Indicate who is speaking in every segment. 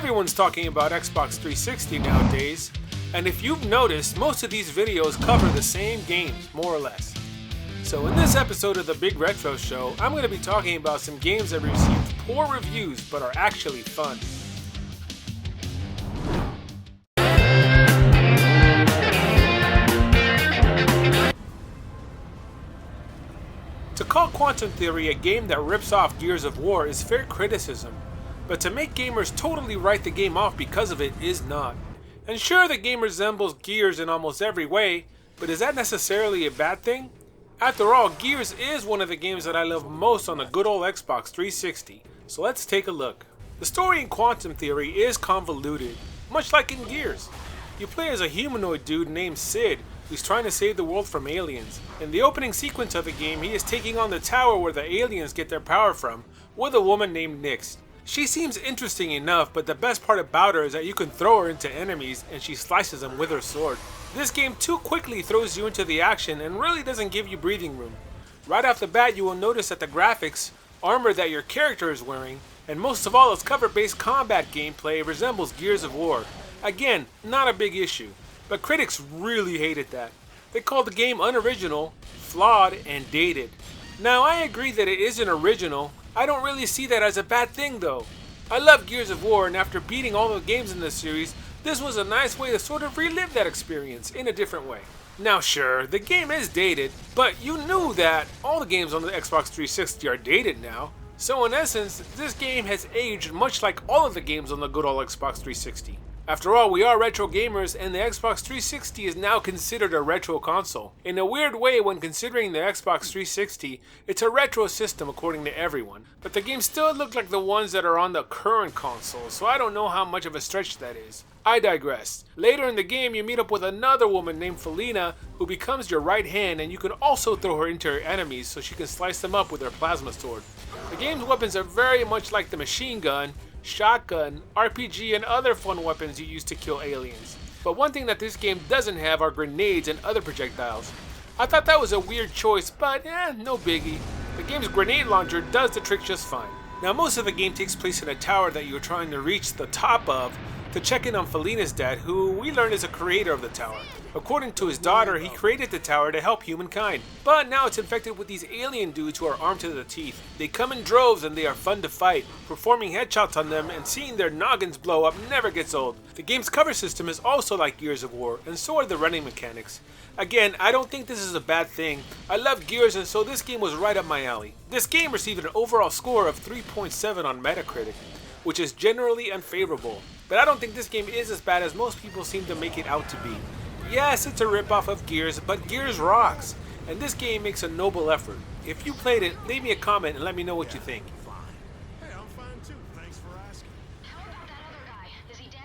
Speaker 1: Everyone's talking about Xbox 360 nowadays, and if you've noticed, most of these videos cover the same games, more or less. So in this episode of the Big Retro Show, I'm going to be talking about some games that received poor reviews but are actually fun. To call Quantum Theory a game that rips off Gears of War is fair criticism, but to make gamers totally write the game off because of it is not. And sure, the game resembles Gears in almost every way, but is that necessarily a bad thing? After all, Gears is one of the games that I love most on the good old Xbox 360, so let's take a look. The story in Quantum Theory is convoluted, much like in Gears. You play as a humanoid dude named Sid, who's trying to save the world from aliens. In the opening sequence of the game, he is taking on the tower where the aliens get their power from, with a woman named Nyx. She seems interesting enough, but the best part about her is that you can throw her into enemies and she slices them with her sword. This game too quickly throws you into the action and really doesn't give you breathing room. Right off the bat, you will notice that the graphics, armor that your character is wearing, and most of all its cover-based combat gameplay resembles Gears of War. Again, not a big issue, but critics really hated that. They called the game unoriginal, flawed, and dated. Now I agree that it isn't original. I don't really see that as a bad thing though. I love Gears of War, and after beating all the games in this series, this was a nice way to sort of relive that experience in a different way. Now sure, the game is dated, but you knew that all the games on the Xbox 360 are dated now. So in essence, this game has aged much like all of the games on the good old Xbox 360. After all, we are retro gamers, and the Xbox 360 is now considered a retro console. In a weird way, when considering the Xbox 360, it's a retro system according to everyone. But the games still look like the ones that are on the current console, so I don't know how much of a stretch that is. I digress. Later in the game, you meet up with another woman named Felina, who becomes your right hand, and you can also throw her into your enemies so she can slice them up with her plasma sword. The game's weapons are very much like the machine gun, shotgun, RPG, and other fun weapons you use to kill aliens. But one thing that this game doesn't have are grenades and other projectiles. I thought that was a weird choice, but no biggie. The game's grenade launcher does the trick just fine. Now most of the game takes place in a tower that you're trying to reach the top of to check in on Felina's dad, who we learn is a creator of the tower. According to his daughter, he created the tower to help humankind, but now it's infected with these alien dudes who are armed to the teeth. They come in droves and they are fun to fight. Performing headshots on them and seeing their noggins blow up never gets old. The game's cover system is also like Gears of War, and so are the running mechanics. Again, I don't think this is a bad thing. I love Gears, and so this game was right up my alley. This game received an overall score of 3.7 on Metacritic, which is generally unfavorable. But I don't think this game is as bad as most people seem to make it out to be. Yes, it's a ripoff of Gears, but Gears rocks, and this game makes a noble effort. If you played it, leave me a comment and let me know what you think.
Speaker 2: Hey, I'm fine too. Thanks for asking.
Speaker 3: How about that other guy? Is he dead?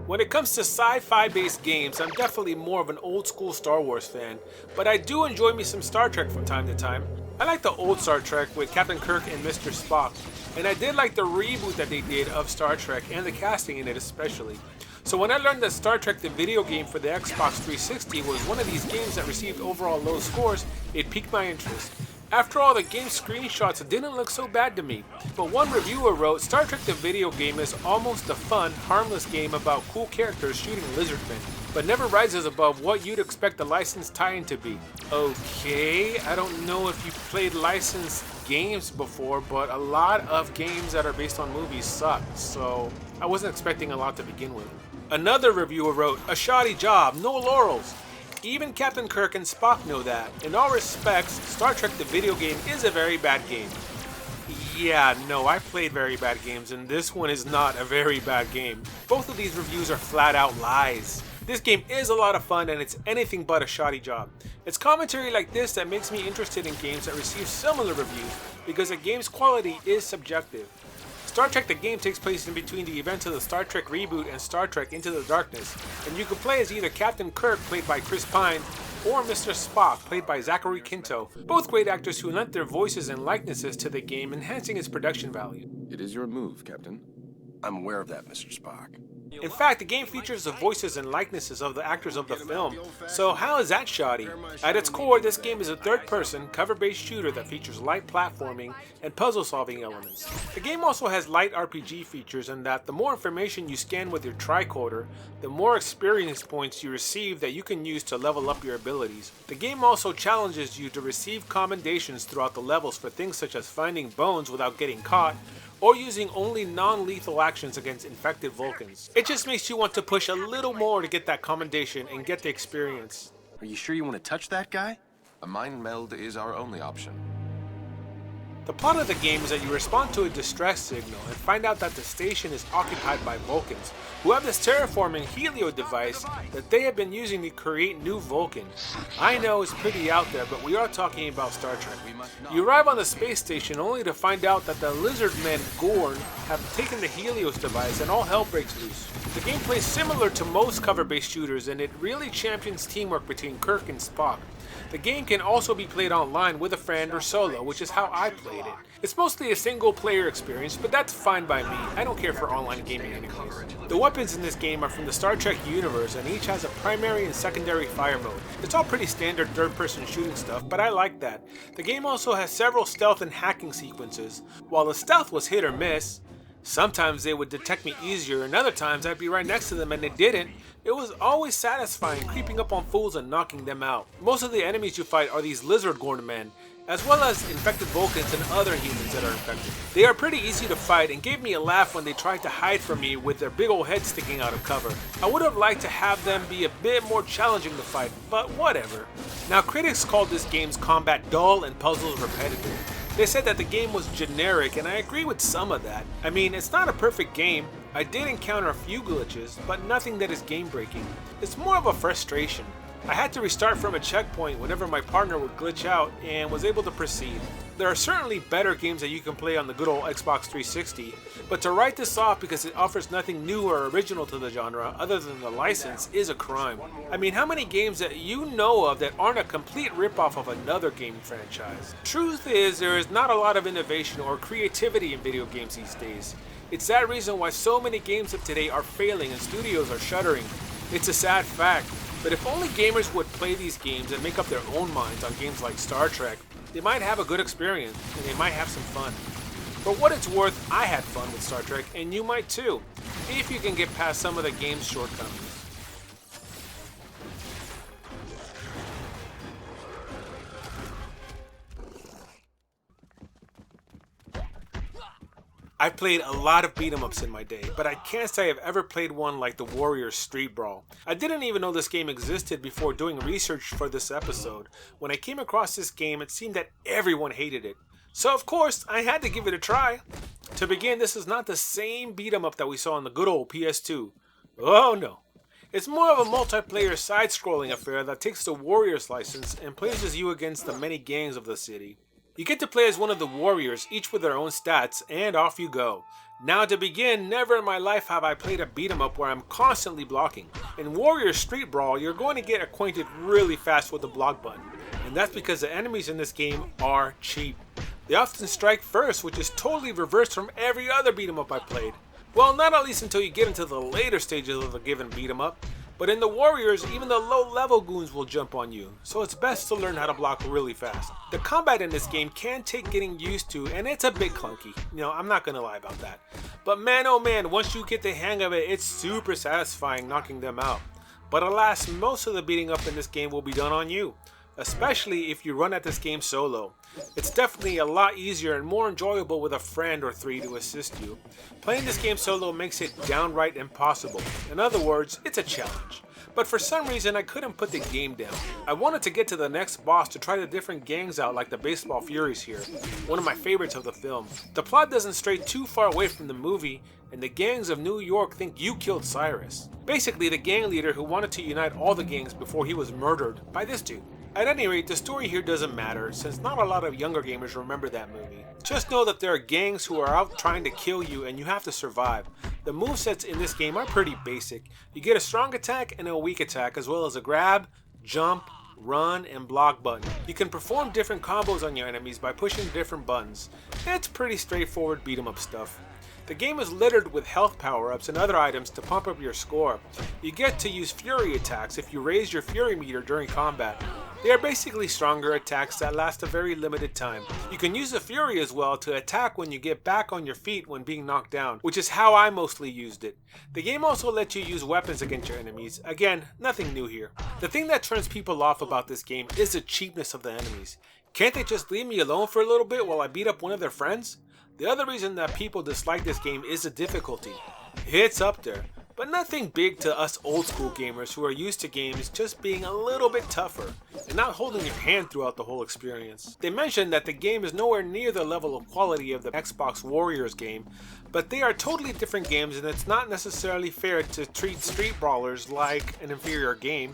Speaker 1: When it comes to sci-fi based games, I'm definitely more of an old school Star Wars fan, but I do enjoy me some Star Trek from time to time. I like the old Star Trek with Captain Kirk and Mr. Spock, and I did like the reboot that they did of Star Trek and the casting in it especially. So when I learned that Star Trek the video game for the Xbox 360 was one of these games that received overall low scores, it piqued my interest. After all, the game's screenshots didn't look so bad to me, but one reviewer wrote, Star Trek the video game is almost a fun, harmless game about cool characters shooting lizardmen, but never rises above what you'd expect a licensed tie-in to be. Okay, I don't know if you've played licensed games before, but a lot of games that are based on movies suck, so I wasn't expecting a lot to begin with. Another reviewer wrote, a shoddy job, no laurels. Even Captain Kirk and Spock know that. In all respects, Star Trek the video game is a very bad game. Yeah, no, I played very bad games, and this one is not a very bad game. Both of these reviews are flat out lies. This game is a lot of fun, and it's anything but a shoddy job. It's commentary like this that makes me interested in games that receive similar reviews, because a game's quality is subjective. Star Trek the game takes place in between the events of the Star Trek reboot and Star Trek Into the Darkness, and you can play as either Captain Kirk, played by Chris Pine, or Mr. Spock, played by Zachary Quinto, both great actors who lent their voices and likenesses to the game, enhancing its production value.
Speaker 4: It is your move, Captain.
Speaker 2: I'm aware of that, Mr. Spock.
Speaker 1: In fact, the game features the voices and likenesses of the actors of the film, so how is that shoddy? At its core, this game is a third-person, cover-based shooter that features light platforming and puzzle-solving elements. The game also has light RPG features in that the more information you scan with your tricorder, the more experience points you receive that you can use to level up your abilities. The game also challenges you to receive commendations throughout the levels for things such as finding bones without getting caught, or using only non-lethal actions against infected Vulcans. It just makes you want to push a little more to get that commendation and get the experience.
Speaker 4: Are you sure you want to touch that guy? A mind meld is our only option.
Speaker 1: The plot of the game is that you respond to a distress signal and find out that the station is occupied by Vulcans, who have this terraforming helio device that they have been using to create new Vulcans. I know it's pretty out there, but we are talking about Star Trek. You arrive on the space station only to find out that the lizard men Gorn have taken the Helios device and all hell breaks loose. The gameplay is similar to most cover-based shooters and it really champions teamwork between Kirk and Spock. The game can also be played online with a friend or solo, which is how I played it. It's mostly a single player experience, but that's fine by me. I don't care for online gaming anyways. The weapons in this game are from the Star Trek universe and each has a primary and secondary fire mode. It's all pretty standard third-person shooting stuff, but I like that. The game also has several stealth and hacking sequences. While the stealth was hit or miss, sometimes they would detect me easier and other times I'd be right next to them and they didn't. It was always satisfying creeping up on fools and knocking them out. Most of the enemies you fight are these lizard Gorn men, as well as infected Vulcans and other humans that are infected. They are pretty easy to fight and gave me a laugh when they tried to hide from me with their big old heads sticking out of cover. I would have liked to have them be a bit more challenging to fight, but whatever. Now, critics called this game's combat dull and puzzles repetitive. They said that the game was generic, and I agree with some of that. I mean, it's not a perfect game. I did encounter a few glitches, but nothing that is game-breaking. It's more of a frustration. I had to restart from a checkpoint whenever my partner would glitch out and was able to proceed. There are certainly better games that you can play on the good old Xbox 360, but to write this off because it offers nothing new or original to the genre other than the license is a crime. I mean, how many games that you know of that aren't a complete ripoff of another game franchise? Truth is, there is not a lot of innovation or creativity in video games these days. It's that reason why so many games of today are failing and studios are shuttering. It's a sad fact, but if only gamers would play these games and make up their own minds on games like Star Trek, they might have a good experience and they might have some fun. For what it's worth, I had fun with Star Trek and you might too, if you can get past some of the game's shortcomings. I've played a lot of beat-em-ups in my day, but I can't say I've ever played one like the Warriors Street Brawl. I didn't even know this game existed before doing research for this episode. When I came across this game, it seemed that everyone hated it. So of course, I had to give it a try. To begin, this is not the same beat-em-up that we saw on the good old PS2. Oh no. It's more of a multiplayer side-scrolling affair that takes the Warriors license and places you against the many gangs of the city. You get to play as one of the warriors, each with their own stats, and off you go. Now to begin, never in my life have I played a beat 'em up where I'm constantly blocking. In Warrior Street Brawl, you're going to get acquainted really fast with the block button, and that's because the enemies in this game are cheap. They often strike first, which is totally reversed from every other beat 'em up I played. Well, not at least until you get into the later stages of a given beat 'em up. But in the Warriors, even the low-level goons will jump on you, so it's best to learn how to block really fast. The combat in this game can take getting used to, and it's a bit clunky. I'm not gonna lie about that. But man oh man, once you get the hang of it, it's super satisfying knocking them out. But alas, most of the beating up in this game will be done on you, especially if you run at this game solo. It's definitely a lot easier and more enjoyable with a friend or three to assist you. Playing this game solo makes it downright impossible. In other words, it's a challenge. But for some reason I couldn't put the game down. I wanted to get to the next boss to try the different gangs out like the Baseball Furies here, one of my favorites of the film. The plot doesn't stray too far away from the movie, and the gangs of New York think you killed Cyrus. Basically the gang leader who wanted to unite all the gangs before he was murdered by this dude. At any rate, the story here doesn't matter, since not a lot of younger gamers remember that movie. Just know that there are gangs who are out trying to kill you and you have to survive. The movesets in this game are pretty basic. You get a strong attack and a weak attack, as well as a grab, jump, run, and block button. You can perform different combos on your enemies by pushing different buttons. It's pretty straightforward beat 'em up stuff. The game is littered with health power-ups and other items to pump up your score. You get to use fury attacks if you raise your fury meter during combat. They are basically stronger attacks that last a very limited time. You can use the fury as well to attack when you get back on your feet when being knocked down, which is how I mostly used it. The game also lets you use weapons against your enemies. Again, nothing new here. The thing that turns people off about this game is the cheapness of the enemies. Can't they just leave me alone for a little bit while I beat up one of their friends? The other reason that people dislike this game is the difficulty. It's up there, but nothing big to us old school gamers who are used to games just being a little bit tougher and not holding your hand throughout the whole experience. They mentioned that the game is nowhere near the level of quality of the Xbox Warriors game, but they are totally different games and it's not necessarily fair to treat Street Brawlers like an inferior game.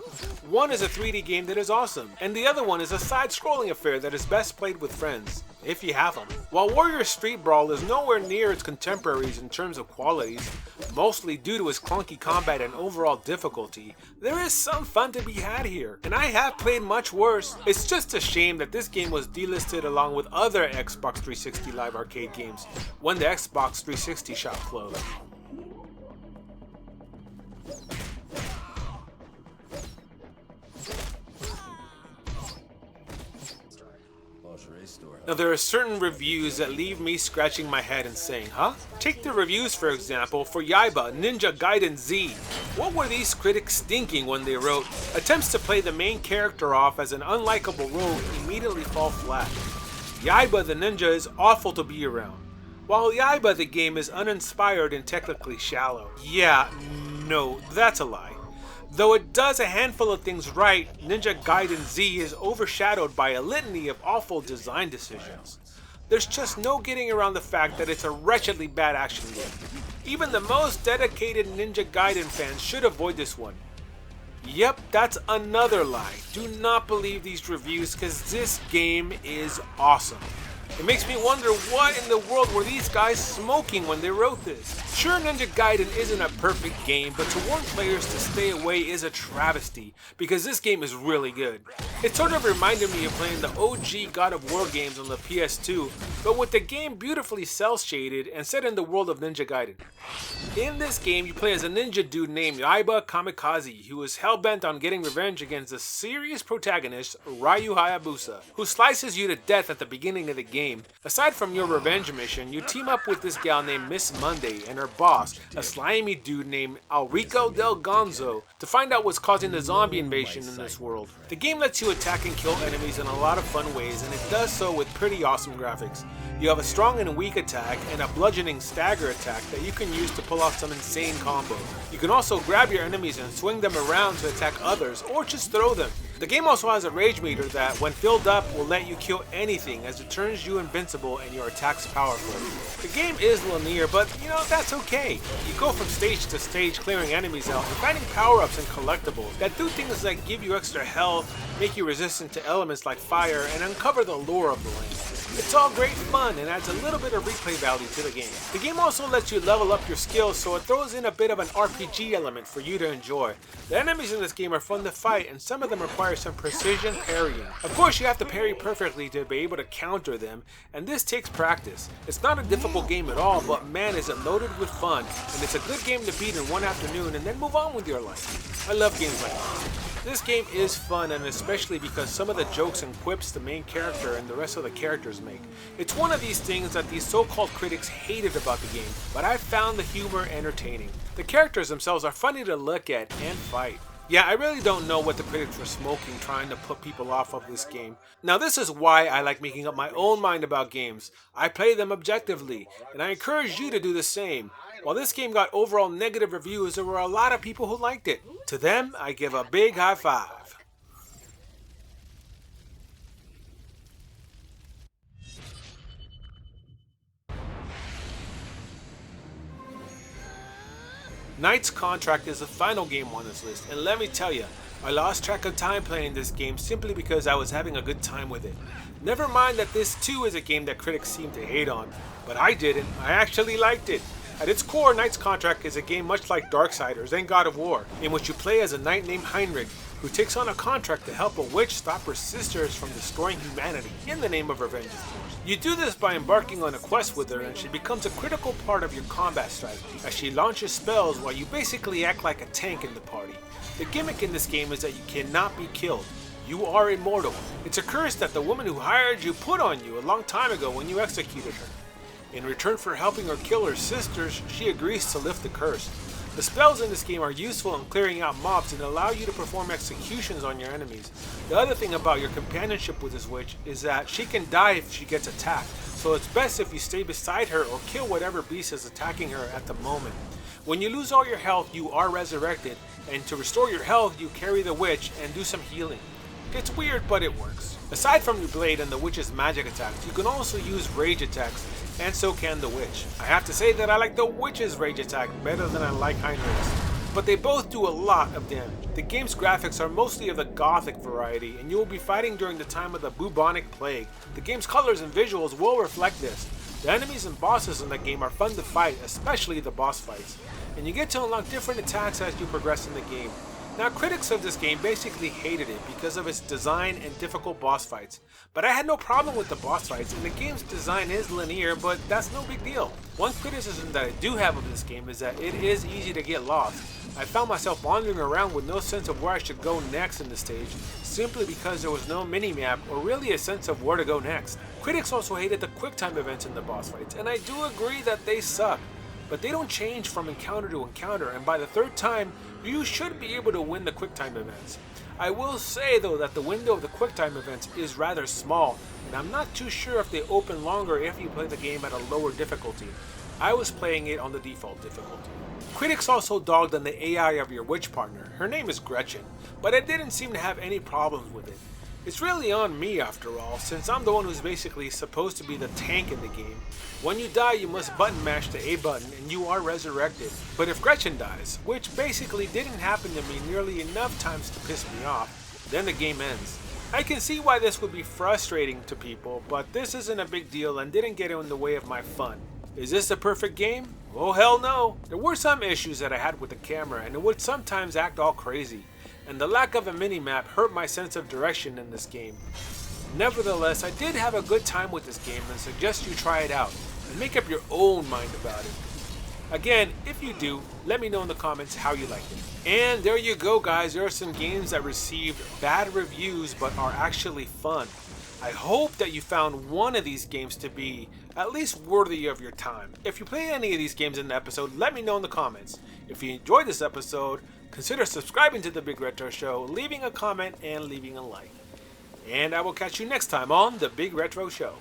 Speaker 1: One is a 3D game that is awesome, and the other one is a side-scrolling affair that is best played with friends, if you have them. While Warrior Street Brawl is nowhere near its contemporaries in terms of qualities, mostly due to its clunky combat and overall difficulty, there is some fun to be had here, and I have played much worse. It's just a shame that this game was delisted along with other Xbox 360 Live Arcade games when the Xbox 360 shop closed. Now there are certain reviews that leave me scratching my head and saying, huh? Take the reviews for example for Ninja Gaiden Z. What were these critics thinking when they wrote, attempts to play the main character off as an unlikable rogue immediately fall flat. Yaiba the ninja is awful to be around. While Yaiba the game is uninspired and technically shallow. Yeah, no, that's a lie. Though it does a handful of things right, Ninja Gaiden Z is overshadowed by a litany of awful design decisions. There's just no getting around the fact that it's a wretchedly bad action game. Even the most dedicated Ninja Gaiden fans should avoid this one. Yep, that's another lie. Do not believe these reviews because this game is awesome. It makes me wonder what in the world were these guys smoking when they wrote this. Sure, Ninja Gaiden isn't a perfect game, but to warn players to stay away is a travesty, because this game is really good. It sort of reminded me of playing the OG God of War games on the PS2, but with the game beautifully cel-shaded and set in the world of Ninja Gaiden. In this game, you play as a ninja dude named Yaiba Kamikaze, who is hell-bent on getting revenge against the serious protagonist, Ryu Hayabusa, who slices you to death at the beginning of the game. Aside from your revenge mission, you team up with this gal named Miss Monday and her boss, a slimy dude named Alrico del Gonzo, to find out what's causing the zombie invasion in this world. The game lets you attack and kill enemies in a lot of fun ways, and it does so with pretty awesome graphics. You have a strong and weak attack and a bludgeoning stagger attack that you can use to pull off some insane combos. You can also grab your enemies and swing them around to attack others, or just throw them. The game also has a rage meter that, when filled up, will let you kill anything as it turns you invincible and your attacks powerful. The game is linear, but that's okay. You go from stage to stage clearing enemies out and finding power-ups and collectibles that do things like give you extra health, make you resistant to elements like fire, and uncover the lore of the land. It's all great fun and adds a little bit of replay value to the game. The game also lets you level up your skills, so it throws in a bit of an RPG element for you to enjoy. The enemies in this game are fun to fight, and some of them require some precision parrying. Of course, you have to parry perfectly to be able to counter them, and this takes practice. It's not a difficult game at all, but man, is it loaded with fun, and it's a good game to beat in one afternoon and then move on with your life. I love games like this. This game is fun, and especially because some of the jokes and quips the main character and the rest of the characters make. It's one of these things that these so-called critics hated about the game, but I found the humor entertaining. The characters themselves are funny to look at and fight. Yeah, I really don't know what the critics were smoking trying to put people off of this game. Now this is why I like making up my own mind about games. I play them objectively, and I encourage you to do the same. While this game got overall negative reviews, there were a lot of people who liked it. To them, I give a big high five. Knight's Contract is the final game on this list, and let me tell you, I lost track of time playing this game simply because I was having a good time with it. Never mind that this too is a game that critics seem to hate on, but I didn't. I actually liked it. At its core, Knight's Contract is a game much like Darksiders and God of War, in which you play as a knight named Heinrich, who takes on a contract to help a witch stop her sisters from destroying humanity in the name of her vengeance. You do this by embarking on a quest with her, and she becomes a critical part of your combat strategy, as she launches spells while you basically act like a tank in the party. The gimmick in this game is that you cannot be killed. You are immortal. It's a curse that the woman who hired you put on you a long time ago when you executed her. In return for helping her kill her sisters, she agrees to lift the curse. The spells in this game are useful in clearing out mobs and allow you to perform executions on your enemies. The other thing about your companionship with this witch is that she can die if she gets attacked, so it's best if you stay beside her or kill whatever beast is attacking her at the moment. When you lose all your health, you are resurrected, and to restore your health, you carry the witch and do some healing. It's weird, but it works. Aside from your blade and the witch's magic attacks, you can also use rage attacks, and so can the witch. I have to say that I like the witch's rage attack better than I like Heinrich's, but they both do a lot of damage. The game's graphics are mostly of the gothic variety, and you will be fighting during the time of the bubonic plague. The game's colors and visuals will reflect this. The enemies and bosses in the game are fun to fight, especially the boss fights, and you get to unlock different attacks as you progress in the game. Now, critics of this game basically hated it because of its design and difficult boss fights, but I had no problem with the boss fights, and the game's design is linear, but that's no big deal. One criticism that I do have of this game is that it is easy to get lost. I found myself wandering around with no sense of where I should go next in the stage, simply because there was no mini-map or really a sense of where to go next. Critics also hated the QuickTime events in the boss fights, and I do agree that they suck. But they don't change from encounter to encounter, and by the third time, you should be able to win the QuickTime events. I will say though that the window of the QuickTime events is rather small, and I'm not too sure if they open longer if you play the game at a lower difficulty. I was playing it on the default difficulty. Critics also dogged on the AI of your witch partner. Her name is Gretchen, but I didn't seem to have any problems with it. It's really on me after all, since I'm the one who's basically supposed to be the tank in the game. When you die, you must button mash the A button and you are resurrected. But if Gretchen dies, which basically didn't happen to me nearly enough times to piss me off, then the game ends. I can see why this would be frustrating to people, but this isn't a big deal and didn't get in the way of my fun. Is this a perfect game? Oh hell no! There were some issues that I had with the camera, and it would sometimes act all crazy, and the lack of a mini-map hurt my sense of direction in this game. Nevertheless, I did have a good time with this game and suggest you try it out and make up your own mind about it. Again, if you do, let me know in the comments how you liked it. And there you go guys, there are some games that received bad reviews but are actually fun. I hope that you found one of these games to be at least worthy of your time. If you play any of these games in the episode, let me know in the comments. If you enjoyed this episode, consider subscribing to The Big Retro Show, leaving a comment, and leaving a like. And I will catch you next time on The Big Retro Show.